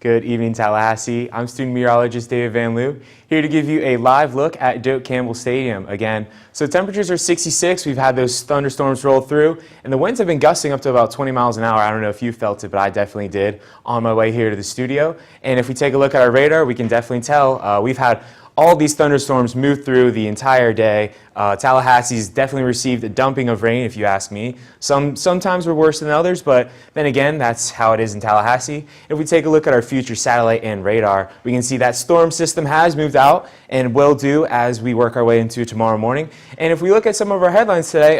Good evening, Tallahassee. I'm student meteorologist David Van Loo, here to give you a live look at Doak Campbell Stadium again. So temperatures are 66. We've had those thunderstorms roll through, and the winds have been gusting up to about 20 miles an hour. I don't know if you felt it, but I definitely did on my way here to the studio. And if we take a look at our radar, we can definitely tell we've had all these thunderstorms move through the entire day. Tallahassee's definitely received a dumping of rain, if you ask me. Sometimes we're worse than others, but then again, that's how it is in Tallahassee. If we take a look at our future satellite and radar, we can see that storm system has moved out and will do as we work our way into tomorrow morning. And if we look at some of our headlines today,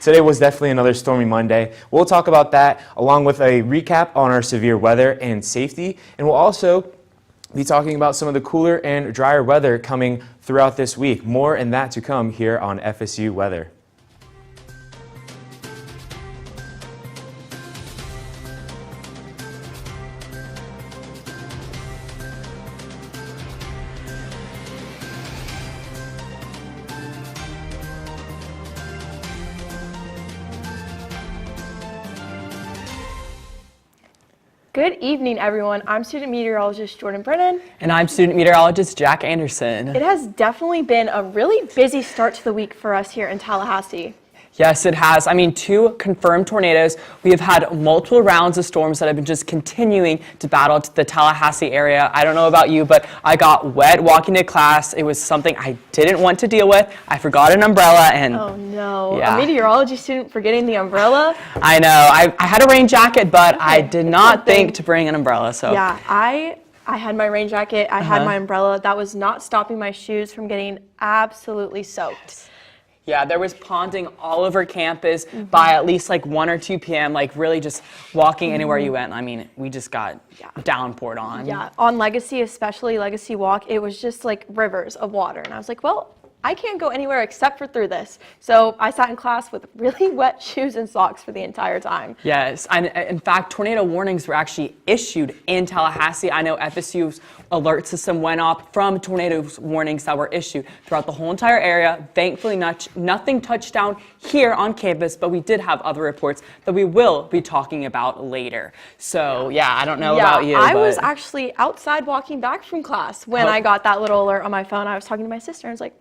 today was definitely another stormy Monday. We'll talk about that along with a recap on our severe weather and safety, and we'll also be talking about some of the cooler and drier weather coming throughout this week. More and that to come here on FSU Weather. Good evening, everyone. I'm student meteorologist Jordan Brennan. And I'm student meteorologist Jack Anderson. It has definitely been a really busy start to the week for us here in Tallahassee. Yes, it has. I mean, 2 confirmed tornadoes. We have had multiple rounds of storms that have been just continuing to battle the Tallahassee area. I don't know about you, but I got wet walking to class. It was something I didn't want to deal with. I forgot an umbrella and... Oh no, yeah. A meteorology student forgetting the umbrella? I know. I had a rain jacket, but I did not think to bring an umbrella. So yeah, I had my rain jacket, I had my umbrella. That was not stopping my shoes from getting absolutely soaked. Yeah, there was ponding all over campus by at least like 1 or 2 p.m., like really just walking anywhere you went. I mean, we just got downpoured on. Yeah, on Legacy, especially Legacy Walk, it was just like rivers of water. And I was like, well, I can't go anywhere except for through this. So I sat in class with really wet shoes and socks for the entire time. Yes, and in fact, tornado warnings were actually issued in Tallahassee. I know FSU's alert system went off from tornado warnings that were issued throughout the whole entire area. Thankfully, nothing touched down here on campus, but we did have other reports that we will be talking about later. So yeah, I don't know about you. I was actually outside walking back from class when I got that little alert on my phone. I was talking to my sister and I was like,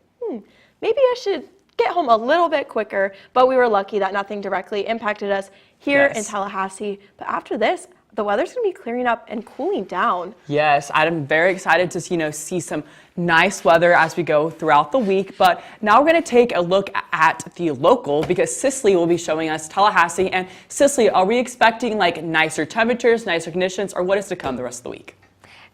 maybe I should get home a little bit quicker, but we were lucky that nothing directly impacted us here in Tallahassee. But after this, the weather's going to be clearing up and cooling down. Yes, I'm very excited to see some nice weather as we go throughout the week. But now we're going to take a look at the local because Cicely will be showing us Tallahassee. And Cicely, are we expecting like nicer temperatures, nicer conditions, or what is to come the rest of the week?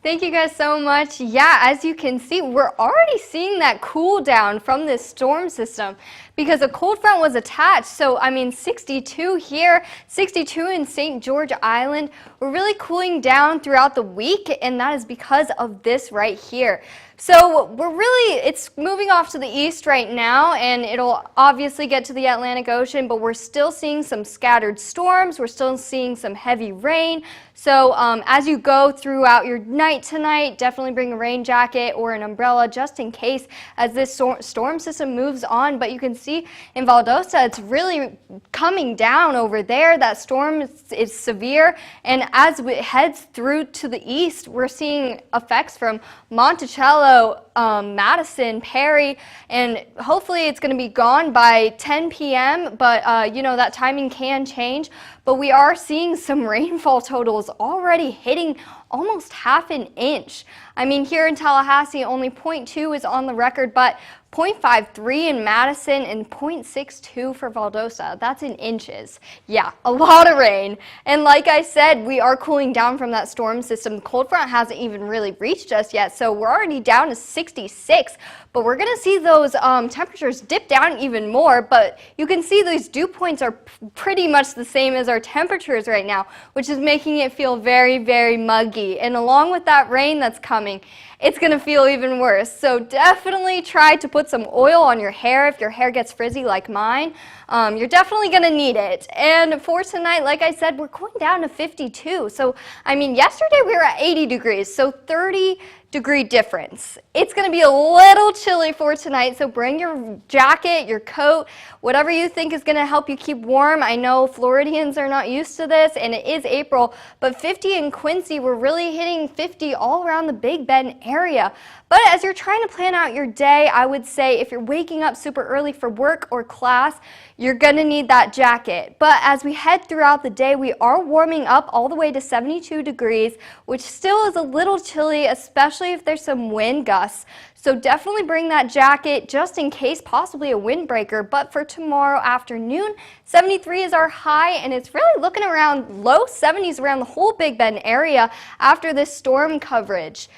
Thank you guys so much. Yeah, as you can see, we're already seeing that cool down from this storm system because a cold front was attached. So, I mean, 62 here, 62 in St. George Island. We're really cooling down throughout the week, and that is because of this right here. So it's moving off to the east right now, and it'll obviously get to the Atlantic Ocean, but we're still seeing some scattered storms. We're still seeing some heavy rain. So as you go throughout your night tonight, definitely bring a rain jacket or an umbrella just in case as this storm system moves on. But you can see in Valdosta, it's really coming down over there. That storm is severe, and as it heads through to the east, we're seeing effects from Monticello, Madison, Perry, and hopefully it's going to be gone by 10 p.m., but that timing can change. But we are seeing some rainfall totals already hitting almost ½ an inch. I mean, here in Tallahassee, only 0.2 is on the record, but 0.53 in Madison and 0.62 for Valdosta. That's in inches. Yeah, a lot of rain. And like I said, we are cooling down from that storm system. The cold front hasn't even really reached us yet, so we're already down to 66. But we're going to see those temperatures dip down even more, but you can see these dew points are pretty much the same as our temperatures right now, which is making it feel very, very muggy. And along with that rain that's coming, it's going to feel even worse. So definitely try to put some oil on your hair if your hair gets frizzy like mine. You're definitely going to need it. And for tonight, like I said, we're going down to 52. So, I mean, yesterday we were at 80 degrees, so 30-degree difference. It's going to be a little chilly for tonight, so bring your jacket, your coat, whatever you think is going to help you keep warm. I know Floridians are not used to this, and it is April, but 50 in Quincy, we're really hitting 50 all around the Big Bend area. But as you're trying to plan out your day, I would say if you're waking up super early for work or class, you're going to need that jacket. But as we head throughout the day, we are warming up all the way to 72 degrees, which still is a little chilly, especially if there's some wind gusts. So definitely bring that jacket just in case, possibly a windbreaker. But for tomorrow afternoon, 73 is our high, and it's really looking around low 70s around the whole Big Bend area after this storm coverage.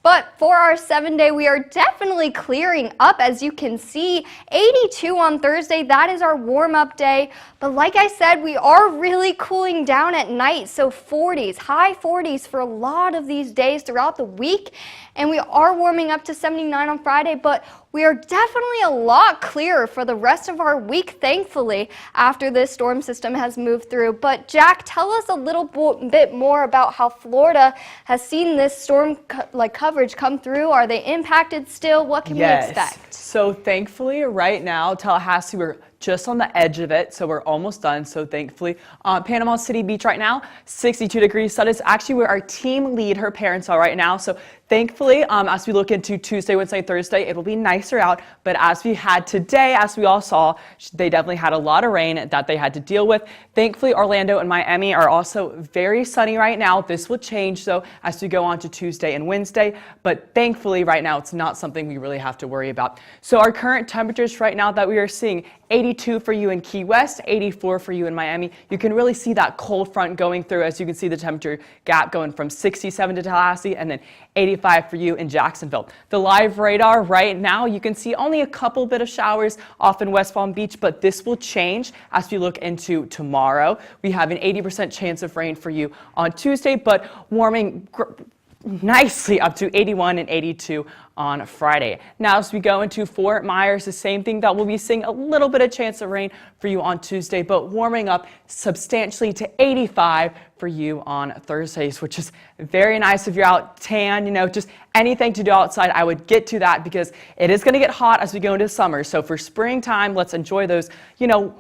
But for our 7-day, we are definitely clearing up. As you can see, 82 on Thursday, that is our warm-up day. But like I said, we are really cooling down at night, so 40s, high 40s for a lot of these days throughout the week. And we are warming up to 79 on Friday, but we are definitely a lot clearer for the rest of our week, thankfully, after this storm system has moved through. But Jack, tell us a little bit more about how Florida has seen this storm coverage come through. Are they impacted still? What can we expect? So thankfully, right now, Tallahassee, we're just on the edge of it, so we're almost done. So thankfully, Panama City Beach right now, 62 degrees. That is actually where our team lead, her parents are right now. So thankfully, as we look into Tuesday, Wednesday, Thursday, it'll be nicer out. But as we had today, as we all saw, they definitely had a lot of rain that they had to deal with. Thankfully, Orlando and Miami are also very sunny right now. This will change, though, as we go on to Tuesday and Wednesday. But thankfully, right now, it's not something we really have to worry about. So our current temperatures right now that we are seeing, 82 for you in Key West, 84 for you in Miami. You can really see that cold front going through, as you can see the temperature gap going from 67 to Tallahassee and then 85 for you in Jacksonville. The live radar right now, you can see only a couple bit of showers off in West Palm Beach, but this will change as we look into tomorrow. We have an 80% chance of rain for you on Tuesday, but warming nicely up to 81 and 82 on Friday. Now, as we go into Fort Myers, the same thing that we'll be seeing a little bit of chance of rain for you on Tuesday, but warming up substantially to 85 for you on Thursdays, which is very nice if you're out tan, just anything to do outside. I would get to that because it is going to get hot as we go into summer. So for springtime, let's enjoy those,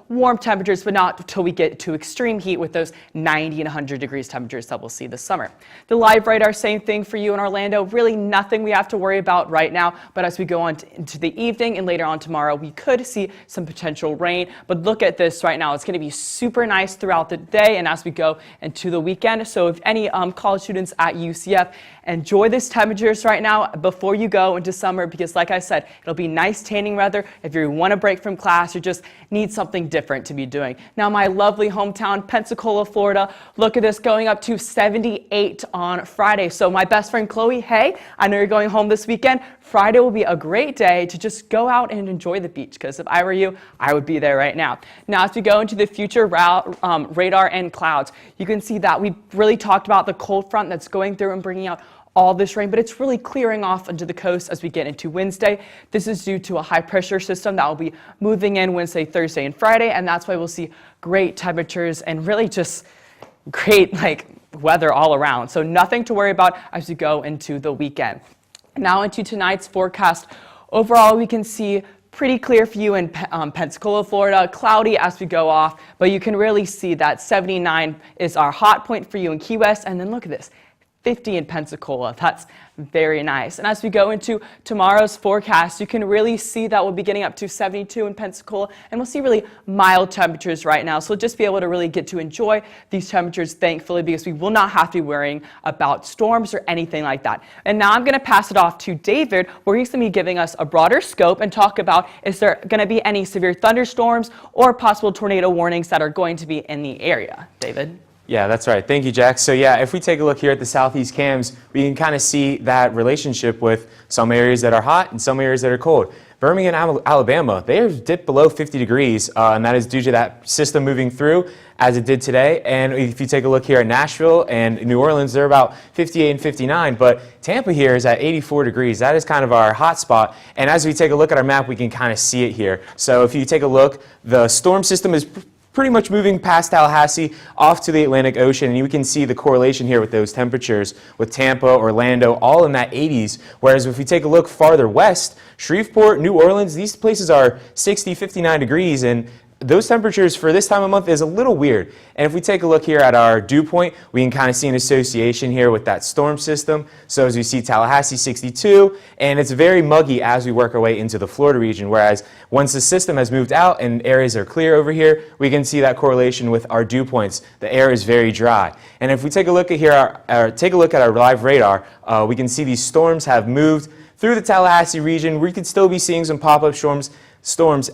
warm temperatures, but not until we get to extreme heat with those 90 and 100 degrees temperatures that we'll see this summer. The live radar, same thing for you in Orlando. Really nothing we have to worry about right now, but as we go on into the evening and later on tomorrow, we could see some potential rain. But look at this right now. It's going to be super nice throughout the day and as we go into the weekend. So if any college students at UCF, enjoy these temperatures right now before you go into summer, because like I said, it'll be nice tanning weather if you want to break from class or just need something different to be doing. Now, my lovely hometown, Pensacola, Florida, look at this, going up to 78 on Friday. So my best friend Chloe, hey, I know you're going home this weekend. Friday will be a great day to just go out and enjoy the beach, because if I were you, I would be there right now. Now, as we go into the future radar and clouds, you can see that we really talked about the cold front that's going through and bringing out all this rain, but it's really clearing off onto the coast as we get into Wednesday. This is due to a high pressure system that will be moving in Wednesday, Thursday, and Friday, and that's why we'll see great temperatures and really just great weather all around. So nothing to worry about as we go into the weekend. Now into tonight's forecast. Overall, we can see pretty clear for you in Pensacola, Florida, cloudy as we go off, but you can really see that 79 is our hot point for you in Key West, and then look at this, 50 in Pensacola. That's very nice. And as we go into tomorrow's forecast, you can really see that we'll be getting up to 72 in Pensacola, and we'll see really mild temperatures right now. So we'll just be able to really get to enjoy these temperatures, thankfully, because we will not have to be worrying about storms or anything like that. And now I'm going to pass it off to David, where he's going to be giving us a broader scope and talk about, is there going to be any severe thunderstorms or possible tornado warnings that are going to be in the area? David? Yeah, that's right. Thank you, Jack. So yeah, if we take a look here at the southeast cams, we can kind of see that relationship with some areas that are hot and some areas that are cold. Birmingham, Alabama, they have dipped below 50 degrees, and that is due to that system moving through as it did today. And if you take a look here at Nashville and New Orleans, they're about 58 and 59, but Tampa here is at 84 degrees. That is kind of our hot spot. And as we take a look at our map, we can kind of see it here. So if you take a look, the storm system is pretty much moving past Tallahassee off to the Atlantic Ocean, and you can see the correlation here with those temperatures with Tampa, Orlando, all in that 80s, whereas if we take a look farther west, Shreveport, New Orleans, these places are 60, 59 degrees, and those temperatures for this time of month is a little weird. And if we take a look here at our dew point, we can kind of see an association here with that storm system. So as we see Tallahassee 62, and it's very muggy as we work our way into the Florida region, whereas once the system has moved out and areas are clear over here, we can see that correlation with our dew points. The air is very dry. And if we take a look at here, take a look at our live radar, we can see these storms have moved through the Tallahassee region. We could still be seeing some pop-up storms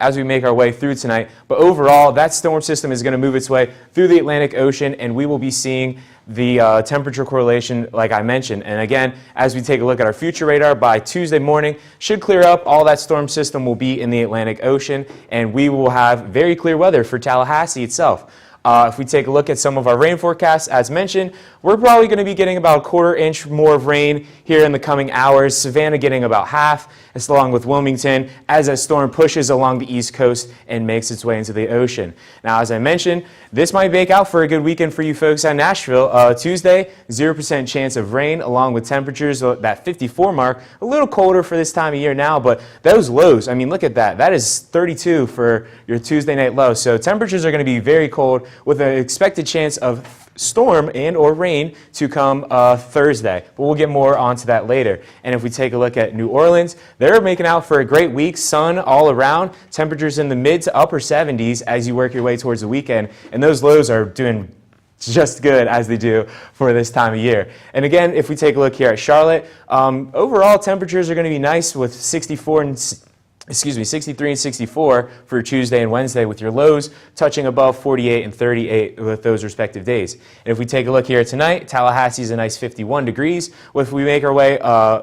as we make our way through tonight. But overall, that storm system is going to move its way through the Atlantic Ocean, and we will be seeing the temperature correlation like I mentioned. And again, as we take a look at our future radar, by Tuesday morning, should clear up. All that storm system will be in the Atlantic Ocean, and we will have very clear weather for Tallahassee itself. If we take a look at some of our rain forecasts, as mentioned, we're probably going to be getting about a quarter inch more of rain here in the coming hours. Savannah getting about half, along with Wilmington, as that storm pushes along the East Coast and makes its way into the ocean. Now, as I mentioned, this might bake out for a good weekend for you folks at Nashville. Tuesday, 0% chance of rain, along with temperatures at that 54 mark. A little colder for this time of year now, but those lows, I mean, look at that. That is 32 for your Tuesday night low. So temperatures are going to be very cold, with an expected chance of storm and or rain to come Thursday. But we'll get more onto that later. And if we take a look at New Orleans, they're making out for a great week. Sun all around. Temperatures in the mid to upper 70s as you work your way towards the weekend. And those lows are doing just good as they do for this time of year. And again, if we take a look here at Charlotte, overall temperatures are going to be nice with 63 and 64 for Tuesday and Wednesday, with your lows touching above 48 and 38 with those respective days. And if we take a look here tonight, Tallahassee is a nice 51 degrees. If we make our way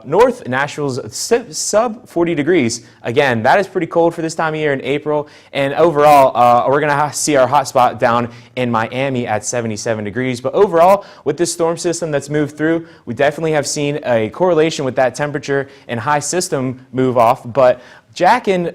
north, Nashville's sub 40 degrees. Again, that is pretty cold for this time of year in April. And overall, we're going to see our hot spot down in Miami at 77 degrees. But overall, with this storm system that's moved through, we definitely have seen a correlation with that temperature and high system move off. But Jack and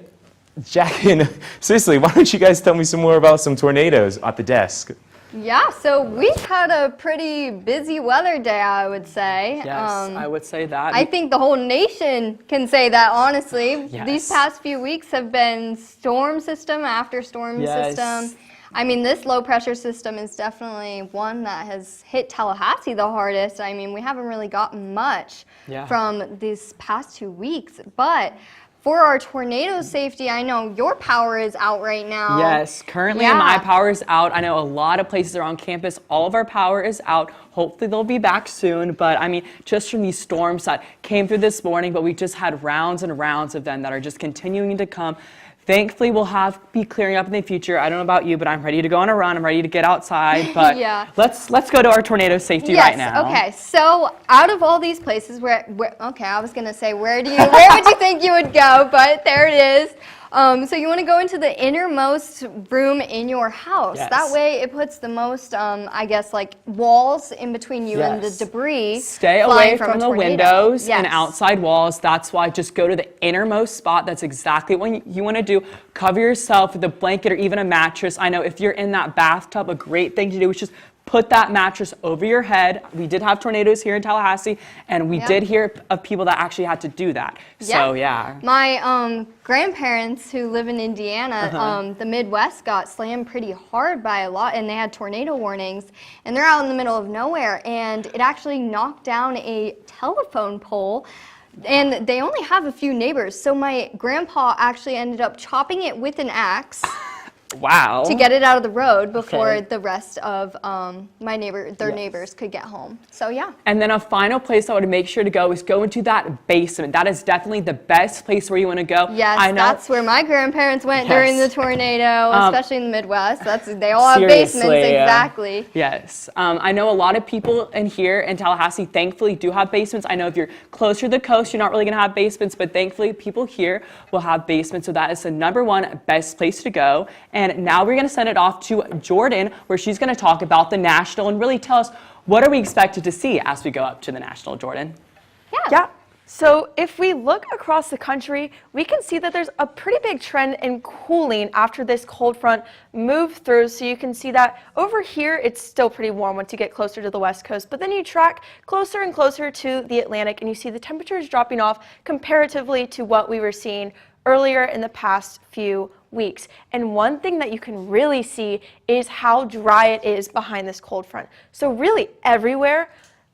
Cicely, why don't you guys tell me some more about some tornadoes at the desk? Yeah, so we've had a pretty busy weather day, I would say. Yes, I would say that. I think the whole nation can say that, honestly. Yes. These past few weeks have been storm system after storm system. I mean, this low pressure system is definitely one that has hit Tallahassee the hardest. I mean, we haven't really gotten much from these past 2 weeks, but for our tornado safety, I know your power is out right now. Yes, currently my power is out. I know a lot of places around campus, all of our power is out. Hopefully they'll be back soon, but I mean, just from these storms that came through this morning, but we just had rounds and rounds of them that are just continuing to come. Thankfully, we'll be clearing up in the future. I don't know about you, but I'm ready to go on a run. I'm ready to get outside. But let's go to our tornado safety right now. Okay. So out of all these places, where I was gonna say where would you think you would go? But there it is. So you want to go into the innermost room in your house. Yes. That way it puts the most, I guess, like walls in between you and the debris. Stay away from the tornado. windows and outside walls. That's why just go to the innermost spot. That's exactly what you want to do. Cover yourself with a blanket or even a mattress. I know if you're in that bathtub, a great thing to do is just put that mattress over your head. We did have tornadoes here in Tallahassee, and we did hear of people that actually had to do that. So, My grandparents who live in Indiana, the Midwest got slammed pretty hard by a lot, and they had tornado warnings, and they're out in the middle of nowhere, and it actually knocked down a telephone pole. And they only have a few neighbors, so my grandpa actually ended up chopping it with an axe. Wow. to get it out of the road before Okay. the rest of their neighbors could get home. So yeah. And then a final place I would make sure to go is go into that basement. That is definitely the best place where you want to go. Yes, I know. that's where my grandparents went during the tornado, especially in the Midwest. They all have basements, Seriously, exactly. Yes. I know a lot of people in here in Tallahassee thankfully do have basements. I know if you're closer to the coast, you're not really going to have basements, but thankfully people here will have basements. So that is the #1 best place to go. And now we're going to send it off to Jordan, where she's going to talk about the National and really tell us what are we expected to see as we go up to the National, Jordan. Yeah. So if we look across the country, we can see that there's a pretty big trend in cooling after this cold front moved through. So you can see that over here, it's still pretty warm once you get closer to the west coast. But then you track closer and closer to the Atlantic, and you see the temperatures dropping off comparatively to what we were seeing earlier in the past few weeks. And one thing that you can really see is how dry it is behind this cold front. So really everywhere,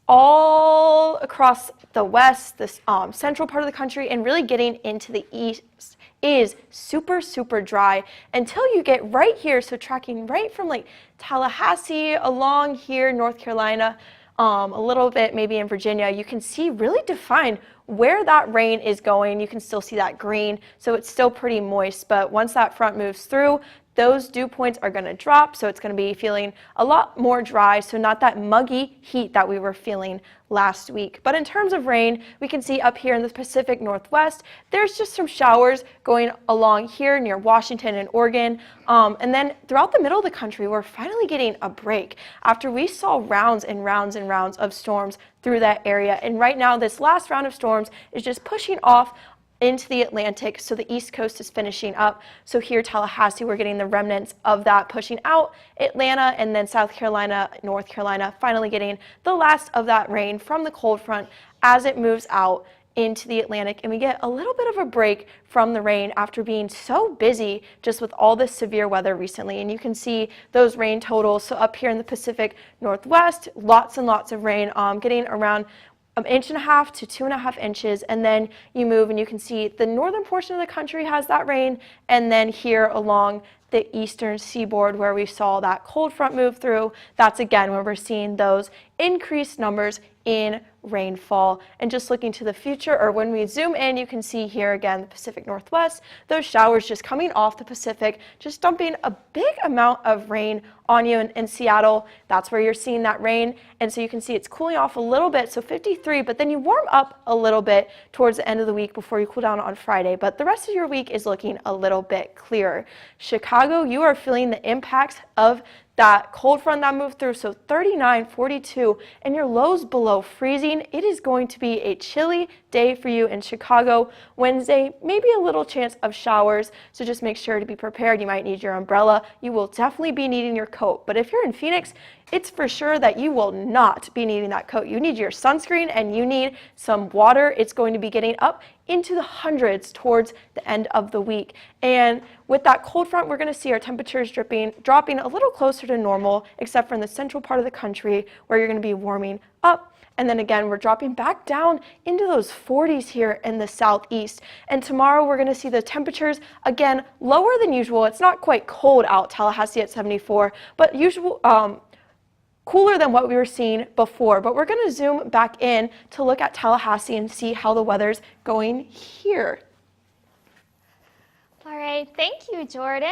all across the west, this central part of the country, and really getting into the east is super, super dry until you get right here. So tracking right from like Tallahassee along here, North Carolina, a little bit maybe in Virginia, you can see really defined where that rain is going. You can still see that green, so it's still pretty moist. But once that front moves through, those dew points are going to drop, so it's going to be feeling a lot more dry, so not that muggy heat that we were feeling last week. But in terms of rain, we can see up here in the Pacific Northwest, there's just some showers going along here near Washington and Oregon. And then throughout the middle of the country, we're finally getting a break after we saw rounds and rounds and rounds of storms through that area. And right now, this last round of storms is just pushing off into the Atlantic, so the East Coast is finishing up. So here, Tallahassee, we're getting the remnants of that pushing out. Atlanta and then South Carolina, North Carolina, finally getting the last of that rain from the cold front as it moves out into the Atlantic, and we get a little bit of a break from the rain after being so busy just with all this severe weather recently. And you can see those rain totals. So up here in the Pacific Northwest, lots and lots of rain, getting around 1.5 to 2.5 inches, and then you move and you can see the northern portion of the country has that rain, and then here along the eastern seaboard where we saw that cold front move through, that's again where we're seeing those increased numbers in rainfall. And just looking to the future, or when we zoom in, you can see here again the Pacific Northwest, those showers just coming off the Pacific, just dumping a big amount of rain on you. In Seattle, that's where you're seeing that rain. And so you can see it's cooling off a little bit, so 53, but then you warm up a little bit towards the end of the week before you cool down on Friday. But the rest of your week is looking a little bit clearer. Chicago, you are feeling the impacts of that cold front that moved through, so 39, 42, and your lows below freezing. It is going to be a chilly day for you in Chicago. Wednesday, maybe a little chance of showers, so just make sure to be prepared. You might need your umbrella. You will definitely be needing your coat. But if you're in Phoenix, it's for sure that you will not be needing that coat. You need your sunscreen and you need some water. It's going to be getting up into the hundreds towards the end of the week. And with that cold front, we're going to see our temperatures dropping a little closer to normal, except for in the central part of the country where you're going to be warming up. And then again, we're dropping back down into those 40s here in the southeast. And tomorrow we're going to see the temperatures again lower than usual. It's not quite cold out, Tallahassee at 74, but cooler than what we were seeing before. But we're going to zoom back in to look at Tallahassee and see how the weather's going here. All right, thank you, Jordan.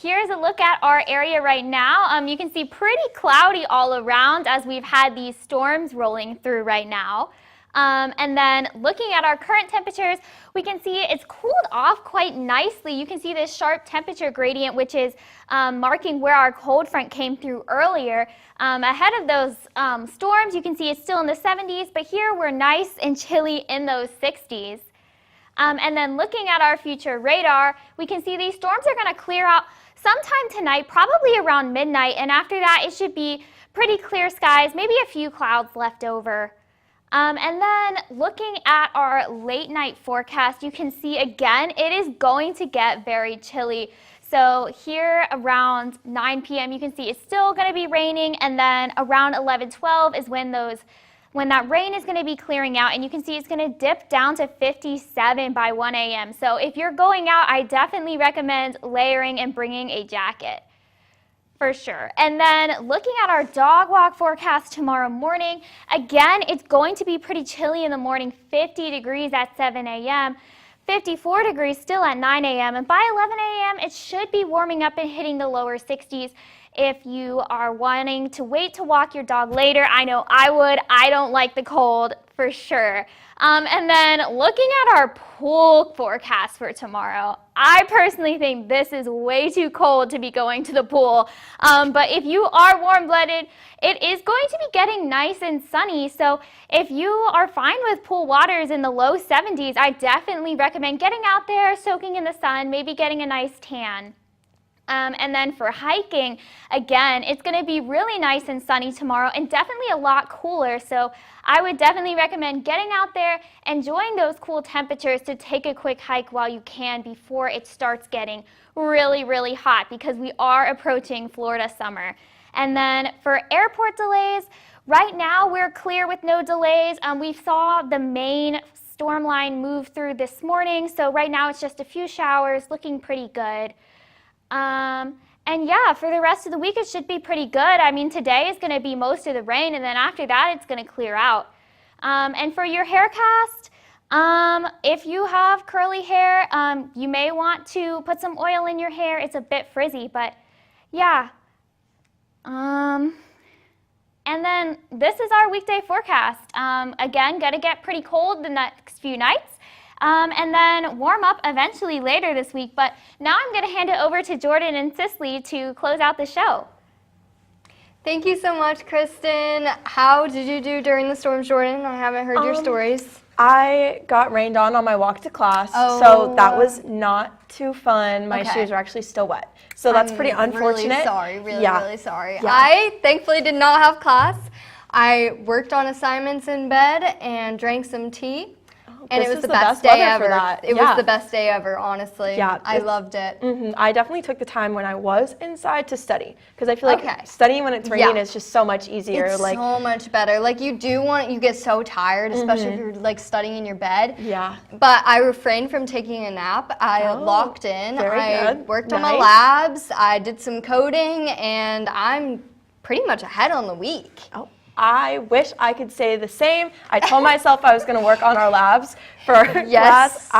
Here's a look at our area right now. You can see pretty cloudy all around as we've had these storms rolling through right now. And then looking at our current temperatures, we can see it's cooled off quite nicely. You can see this sharp temperature gradient, which is marking where our cold front came through earlier. Ahead of those storms, you can see it's still in the 70s, but here we're nice and chilly in those 60s. And then looking at our future radar, we can see these storms are going to clear out sometime tonight, probably around midnight, and after that it should be pretty clear skies, maybe a few clouds left over. And then looking at our late night forecast, you can see again it is going to get very chilly. So here around 9 p.m. you can see it's still going to be raining, and then around 11, 12 is when those when that rain is going to be clearing out, and you can see it's going to dip down to 57 by 1 a.m. So if you're going out, I definitely recommend layering and bringing a jacket. For sure. And then looking at our dog walk forecast tomorrow morning, again, it's going to be pretty chilly in the morning, 50 degrees at 7 a.m., 54 degrees still at 9 a.m., and by 11 a.m., it should be warming up and hitting the lower 60s. If you are wanting to wait to walk your dog later, I know I would. I don't like the cold for sure. And then looking at our pool forecast for tomorrow, I personally think this is way too cold to be going to the pool. But if you are warm-blooded, it is going to be getting nice and sunny. So if you are fine with pool waters in the low 70s, I definitely recommend getting out there, soaking in the sun, maybe getting a nice tan. And then for hiking, again, it's going to be really nice and sunny tomorrow and definitely a lot cooler. So I would definitely recommend getting out there, enjoying those cool temperatures to take a quick hike while you can before it starts getting really, really hot, because we are approaching Florida summer. And then for airport delays, right now we're clear with no delays. We saw the main storm line move through this morning. So right now it's just a few showers, looking pretty good. And yeah, for the rest of the week, it should be pretty good. I mean, today is going to be most of the rain, and then after that, it's going to clear out. And for your hair cast, if you have curly hair, you may want to put some oil in your hair. It's a bit frizzy, but yeah. And then this is our weekday forecast. Again, going to get pretty cold the next few nights. And then warm up eventually later this week. But now I'm going to hand it over to Jordan and Cicely to close out the show. Thank you so much, Kristen. How did you do during the storms, Jordan? I haven't heard your stories. I got rained on my walk to class, Oh. so that was not too fun. My Okay. shoes are actually still wet, so that's pretty unfortunate. Really sorry, really sorry. Yeah. I thankfully did not have class. I worked on assignments in bed and drank some tea. And This it was is the the best best day weather for ever. that. It Yeah. was the best day ever, honestly. Yeah, I it's- loved it. I definitely took the time when I was inside to study, because I feel like Okay. studying when it's raining Yeah. is just so much easier. It's like, so much better. Like you get so tired, especially if you're like studying in your bed. yeah. But I refrained from taking a nap. I Oh, locked in. very I good. worked on my Nice. labs. I did some coding, and I'm pretty much ahead on the week. Oh, I wish I could say the same. I told myself I was going to work on our labs for Yes. class.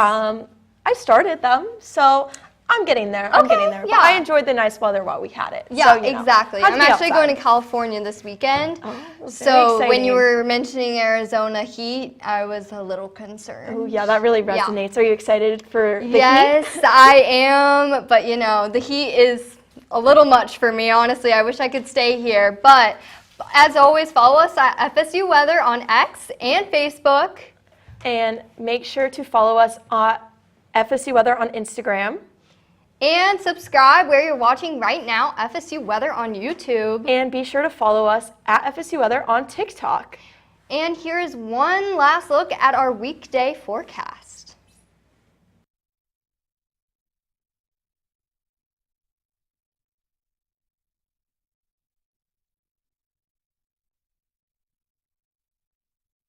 I started them, so I'm getting there. I'm Okay, getting there. yeah. But I enjoyed the nice weather while we had it. Yeah, so, you know, exactly. had to I'm be actually going outside. to California this weekend. Oh, very So when you exciting. were mentioning Arizona heat, I was a little concerned. Oh, yeah, that really Yeah. resonates. Are you excited for the heat? Yes, I am. But you know, the heat is a little much for me, honestly. I wish I could stay here. But as always, follow us at FSU Weather on X and Facebook. And make sure to follow us at FSU Weather on Instagram. And subscribe where you're watching right now, FSU Weather on YouTube. And be sure to follow us at FSU Weather on TikTok. And here's one last look at our weekday forecast.